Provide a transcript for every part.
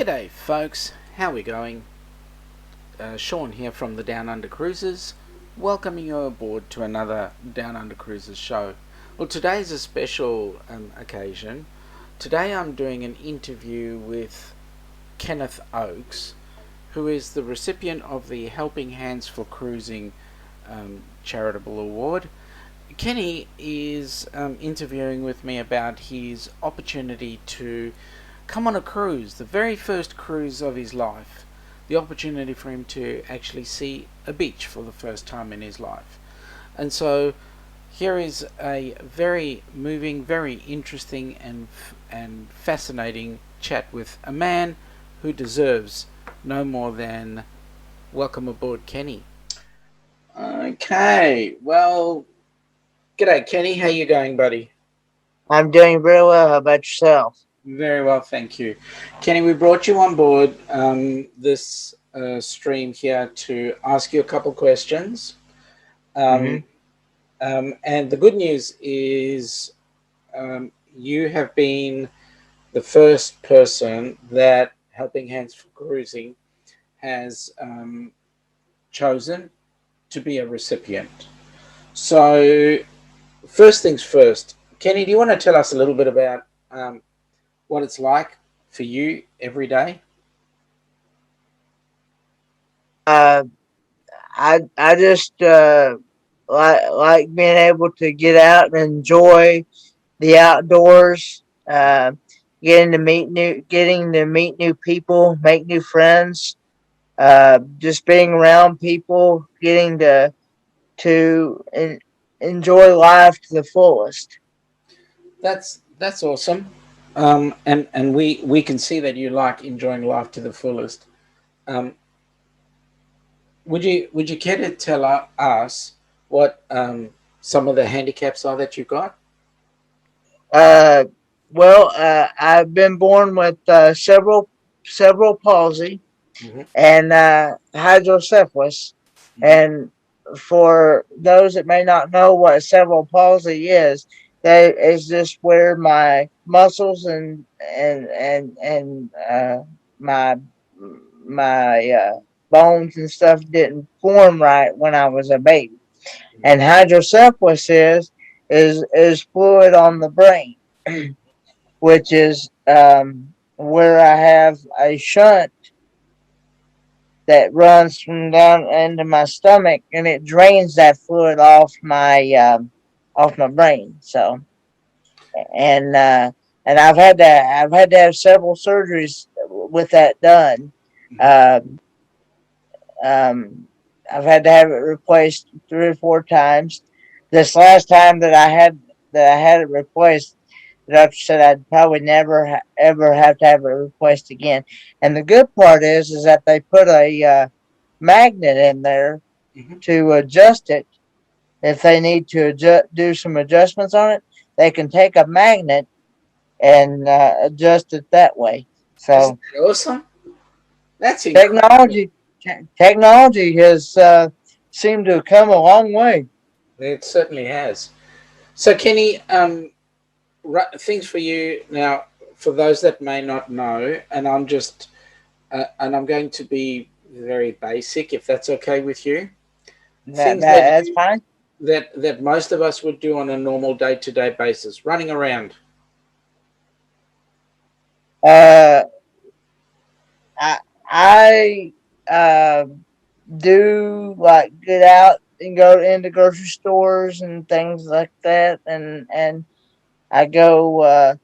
G'day folks, how we going? Sean here from the Downunder Cruisers, welcoming you aboard to another Downunder Cruisers show. Well, today's a special occasion. Today I'm doing an interview with Kenneth Oakes, who is the recipient of the Helping Hands for Cruising charitable award. Kenny is interviewing with me about his opportunity to come on a cruise, the very first cruise of his life, the opportunity for him to actually see a beach for the first time in his life. And so here is a very moving, very interesting and fascinating chat with a man who deserves no more than welcome aboard, Kenny. Okay, well, g'day Kenny, how you going, buddy? I'm doing very well. How about yourself? Very well, thank you. Kenny, we brought you on board this stream here to ask you a couple questions. And the good news is you have been the first person that Helping Hands for Cruising has chosen to be a recipient. So first things first, Kenny, do you want to tell us a little bit about what it's like for you every day? I just like being able to get out and enjoy the outdoors. Getting to meet new people, make new friends. Just being around people, getting to enjoy life to the fullest. That's awesome. And we can see that you like enjoying life to the fullest. Would you care to tell us what some of the handicaps are that you got? I've been born with cerebral palsy and hydrocephalus. And for those that may not know what cerebral palsy is, that is just where my muscles and my bones and stuff didn't form right when I was a baby. And hydrocephalus is fluid on the brain, which is where I have a shunt that runs from down into my stomach, and it drains that fluid off my brain. So, and I've had to have several surgeries with that done. I've had to have it replaced 3 or 4 times. This last time that I had it replaced, the doctor said I'd probably never ever have to have it replaced again. And the good part is that they put a magnet in there to adjust it. If they need to do some adjustments on it, they can take a magnet and adjust it that way. So isn't that awesome? That's incredible. Technology has seemed to have come a long way. It certainly has. So Kenny, things for you now. For those that may not know, and I'm going to be very basic, if that's okay with you. That's fine. That most of us would do on a normal day-to-day basis, running around. I do like get out and go into grocery stores and things like that, and I go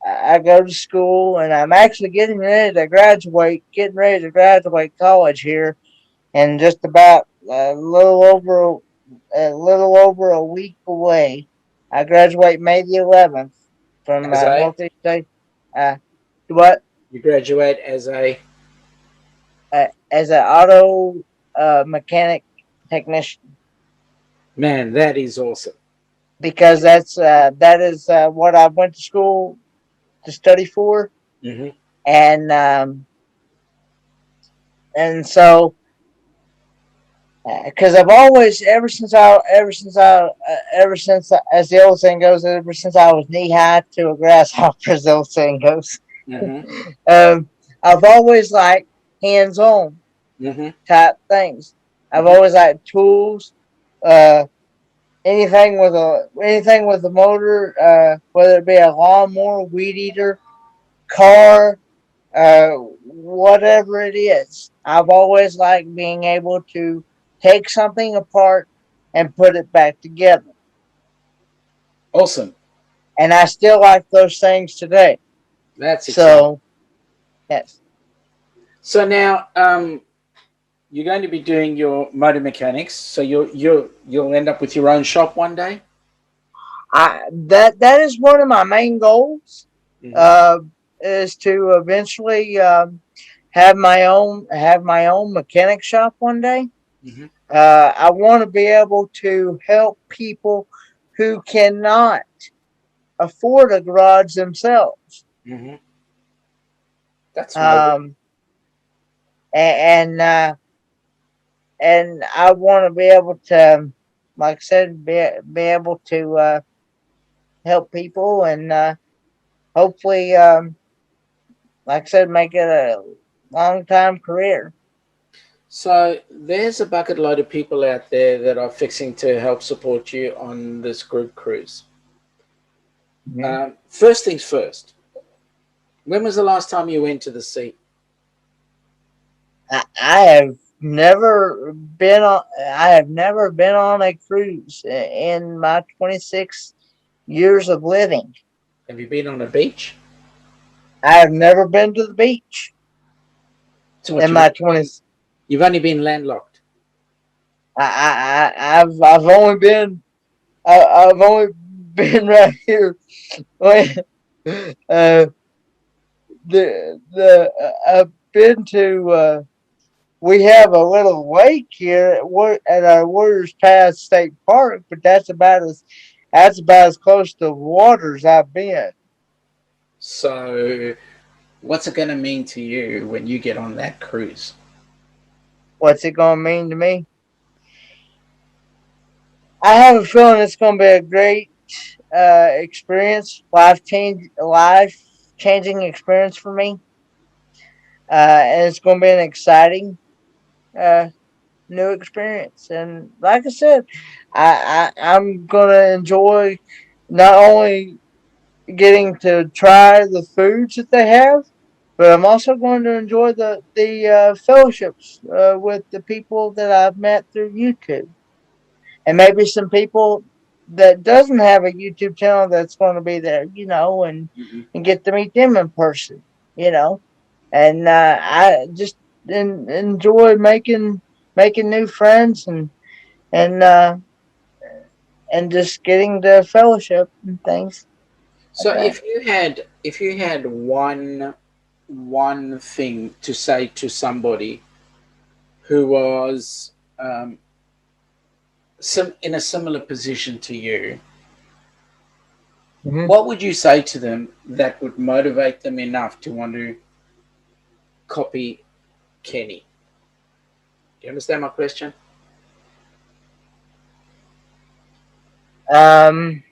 I go to school, and I'm actually getting ready to graduate college here, and just about a little over a week away. I graduate May the 11th from Northeast State. What? You graduate as a as an auto mechanic technician. Man, that is awesome. Because that is what I went to school to study for, and so because I've always, ever since, as the old saying goes, ever since I was knee high to a grasshopper, as the old saying goes, Mm-hmm. um, I've always liked hands on Mm-hmm. type things. I've Mm-hmm. always liked tools, uh, anything with a motor, whether it be a lawnmower, weed eater, car, whatever it is. I've always liked being able to take something apart and put it back together. Awesome. And I still like those things today. That's exciting. So, yes. So now, you're going to be doing your motor mechanics. So you'll end up with your own shop one day. That is one of my main goals. Mm-hmm. Uh, is to eventually have my own mechanic shop one day. Mm-hmm. I want to be able to help people who cannot afford a garage themselves. Mm-hmm. That's noble. Um, and and I want to be able to, like I said, be able to help people and hopefully, like I said, make it a long time career. So there's a bucket load of people out there that are fixing to help support you on this group cruise. Mhm. First things first. When was the last time you went to the sea? I have never been on. I have never been on a cruise in my 26 years of living. Have you been on a beach? I have never been to the beach So what in you've my only been, 20s. you've only been landlocked. I've only been I've only been right here. When, uh, I've been to. We have a little lake here at our Warriors Pass State Park, but that's about as close to water as I've been. So what's it going to mean to you when you get on that cruise? What's it gonna mean to me? I have a feeling it's gonna be a great experience, life changing experience for me, and it's gonna be an exciting uh, new experience. And like I said, I'm gonna enjoy not only getting to try the foods that they have, but I'm also going to enjoy the fellowships with the people that I've met through YouTube, and maybe some people that doesn't have a YouTube channel that's going to be there, Mm-hmm. and get to meet them in person, you know, and I just enjoy making new friends and uh, and just getting the fellowship and things like So that. if you had one thing to say to somebody who was in a similar position to you, Mm-hmm. what would you say to them that would motivate them enough to want to copy Kenny? Do you understand my question? Um,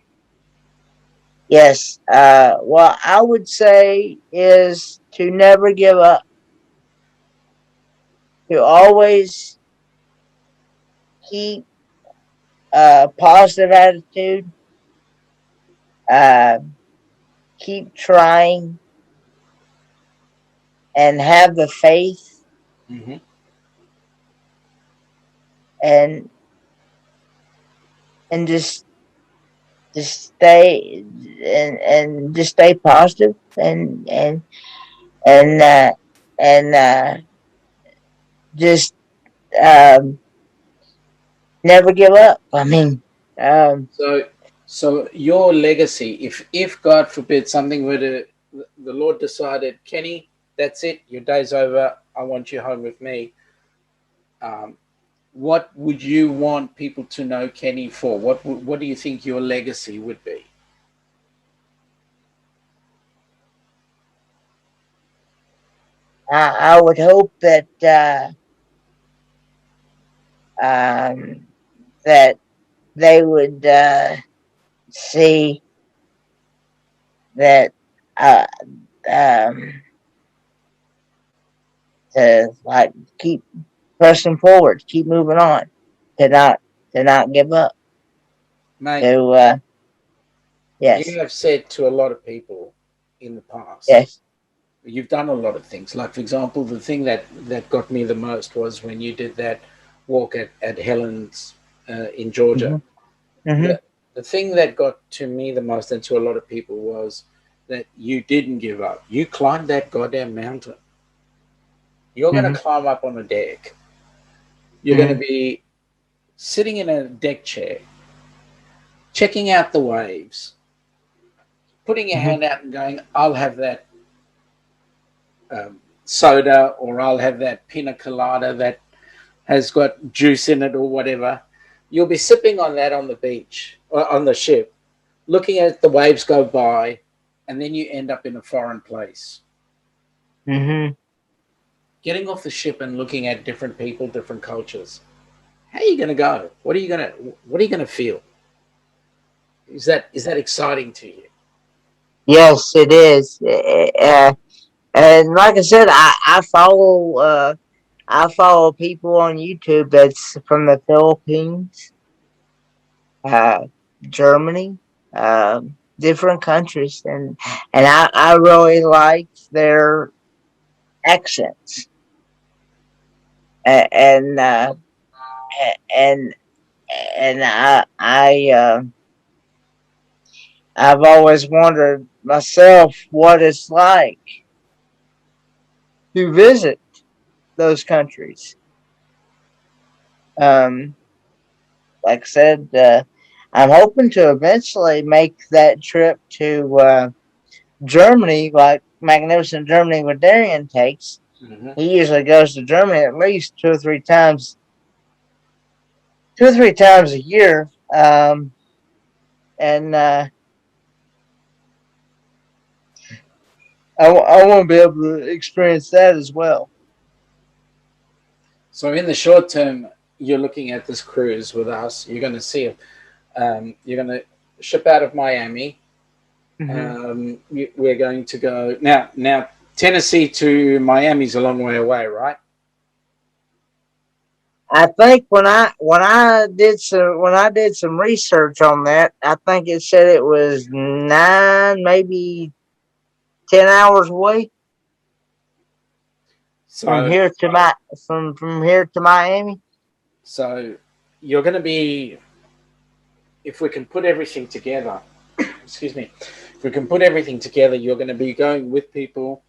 yes. What I would say is to never give up, to always keep a positive attitude, uh, keep trying, and have the faith, Mm-hmm. and and just stay and just stay positive and and just um, never give up. I mean, um, So, so your legacy, if God forbid something were to, the Lord decided, Kenny, that's it, your day's over. I want you home with me. Um, what would you want people to know Kenny for? What do you think your legacy would be? I would hope that um, that they would see that uh, um, to like keep pressing forward, keep moving on, to not to not give up. Mate, To you yes, have said to a lot of people in the past, yes, you've done a lot of things. Like, for example, the thing that got me the most was when you did that walk at Helen's in Georgia. hmm hmm The thing that got to me the most and to a lot of people was that you didn't give up. You climbed that goddamn mountain. You're going to hmm climb up on a deck. You're going to hmm be sitting in a deck chair, checking out the waves, putting your hmm hand out and going, I'll have that soda, or I'll have that pina colada that has got juice in it or whatever. You'll be sipping on that on the beach or on the ship, looking at the waves go by, and then you end up in a foreign place. hmm Getting off the ship and looking at different people, different cultures. How are you going to go? What are you going to feel? Is that exciting to you? yes, it is. And like I said, I follow people on YouTube that's from the Philippines, uh, Germany, different countries, and I really like their accents, and and and I've always wondered myself what it's like to visit those countries. Um, like I said, I'm hoping to eventually make that trip to Germany, like Magnificent Germany with Darian takes. Mm-hmm. He usually goes to Germany at least 2 or 3 times a year. And I want to be able to experience that as well. So in the short term, you're looking at this cruise with us. You're going to see it. You're going to ship out of Miami. hmm We're going to go now. Now Tennessee to Miami's a long way away, right? I think when I did some research on that, I think it said it was 9, maybe 10 hours away from So here to my from here to Miami. so you're going to be, if we can put everything together. Excuse me. If we can put everything together, you're going to be going with people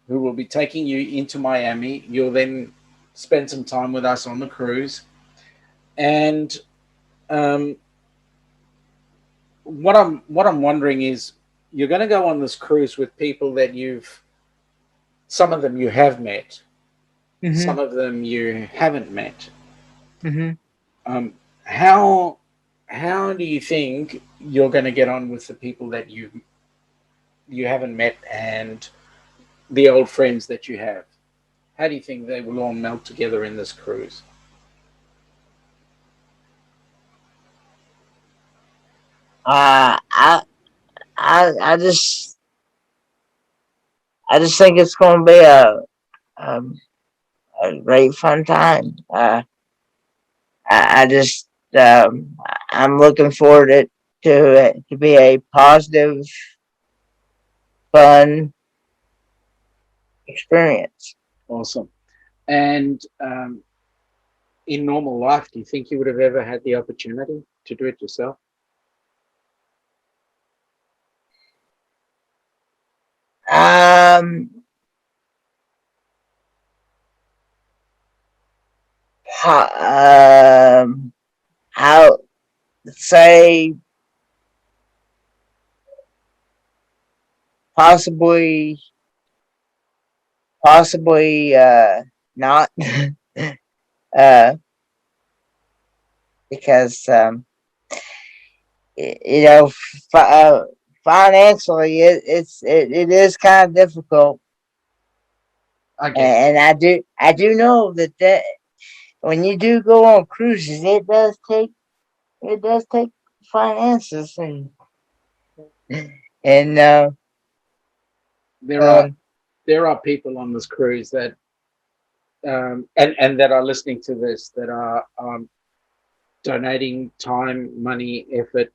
who will be taking you into Miami. You'll then spend some time with us on the cruise, and um, what I'm wondering is, you're going to go on this cruise with people that some of them you have met, hmm some of them you haven't met. hmm Um, how how do you think you're going to get on with the people that you haven't met and the old friends that you have? How do you think they will all melt together in this cruise? Uh, I I just think it's going to be um, a great fun time. I just I'm looking forward to be a positive, fun experience. Awesome. And in normal life, do you think you would have ever had the opportunity to do it yourself? Um, um, I would say possibly, possibly not, uh, because you know, financially, it is kind of difficult, I get that. and I do know that when you do go on cruises, it does take finances and There are um there are people on this cruise that and that are listening to this that are donating time, money, effort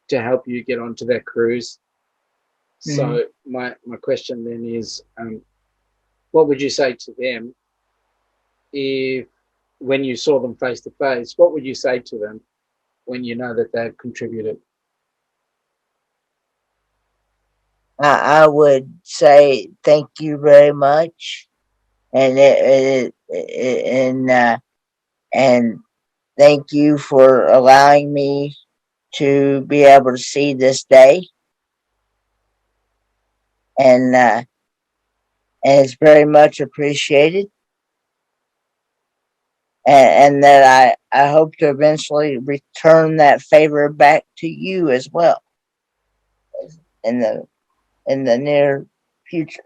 to help you get onto that cruise. mhm. So my question then is, what would you say to them if when you saw them face to face? What would you say to them when you know that they've contributed? I would say thank you very much, and and thank you for allowing me to be able to see this day, and it's very much appreciated, and that I hope to eventually return that favor back to you as well in the near future.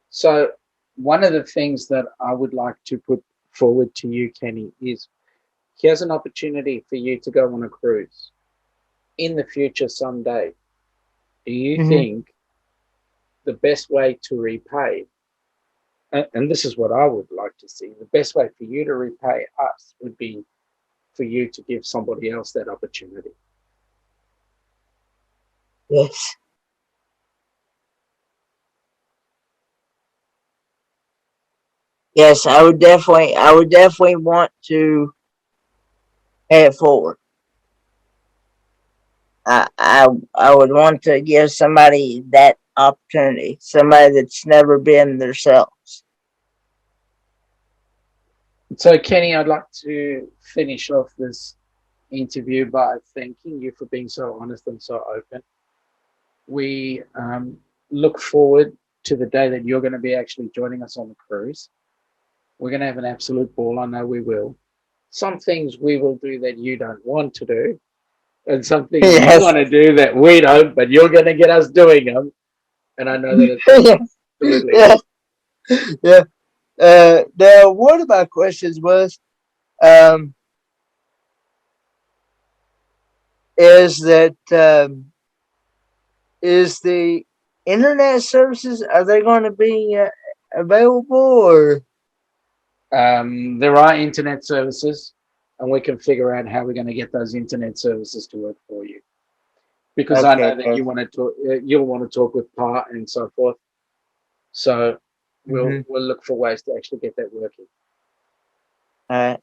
So one of the things that I would like to put forward to you, Kenny, is here's an opportunity for you to go on a cruise in the future someday. Do you Mm-hmm. think the best way to repay, and this is what I would like to see, the best way for you to repay us would be for you to give somebody else that opportunity? Yes, yes, I would definitely want to pay it forward. I would want to give somebody that opportunity, somebody that's never been themselves. So, Kenny, I'd like to finish off this interview by thanking you for being so honest and so open. We look forward to the day that you're going to be actually joining us on the cruise. We're going to have an absolute ball. I know we will. Some things we will do that you don't want to do, and some things you Yes, want to do that we don't, but you're going to get us doing them. And I know that it's going to be yes, absolutely yes, awesome. yeah. Now, one of my questions was, um, is that is the internet services, are they going to be available or? There are internet services, and we can figure out how we're going to get those internet services to work for you. Because I Okay, know that good. you'll want to talk with Pa and so forth. So Mm-hmm. we'll look for ways to actually get that working. All right,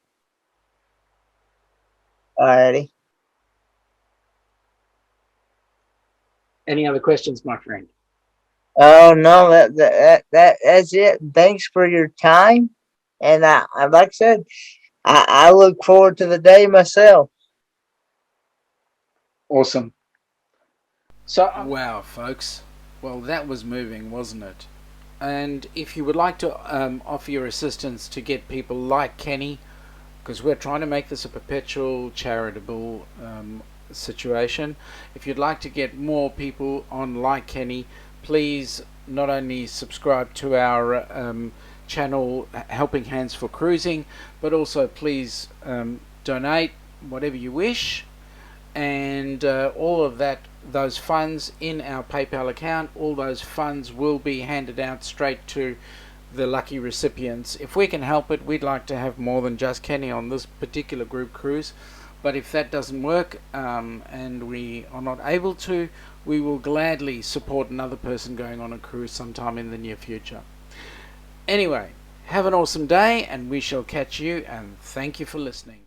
alrighty. Any other questions, my friend? Oh no, that's it. Thanks for your time, and like I said, I look forward to the day myself. Awesome. So Wow, folks. Well, that was moving, wasn't it? And if you would like to offer your assistance to get people like Kenny, because we're trying to make this a perpetual charitable situation, if you'd like to get more people on like Kenny, please not only subscribe to our channel Helping Hands for Cruising, but also please donate whatever you wish, and all of those funds in our PayPal account, all those funds will be handed out straight to the lucky recipients. If we can help it, we'd like to have more than just Kenny on this particular group cruise, but if that doesn't work and we are not able to, we will gladly support another person going on a cruise sometime in the near future. Anyway, have an awesome day, and we shall catch you, and thank you for listening.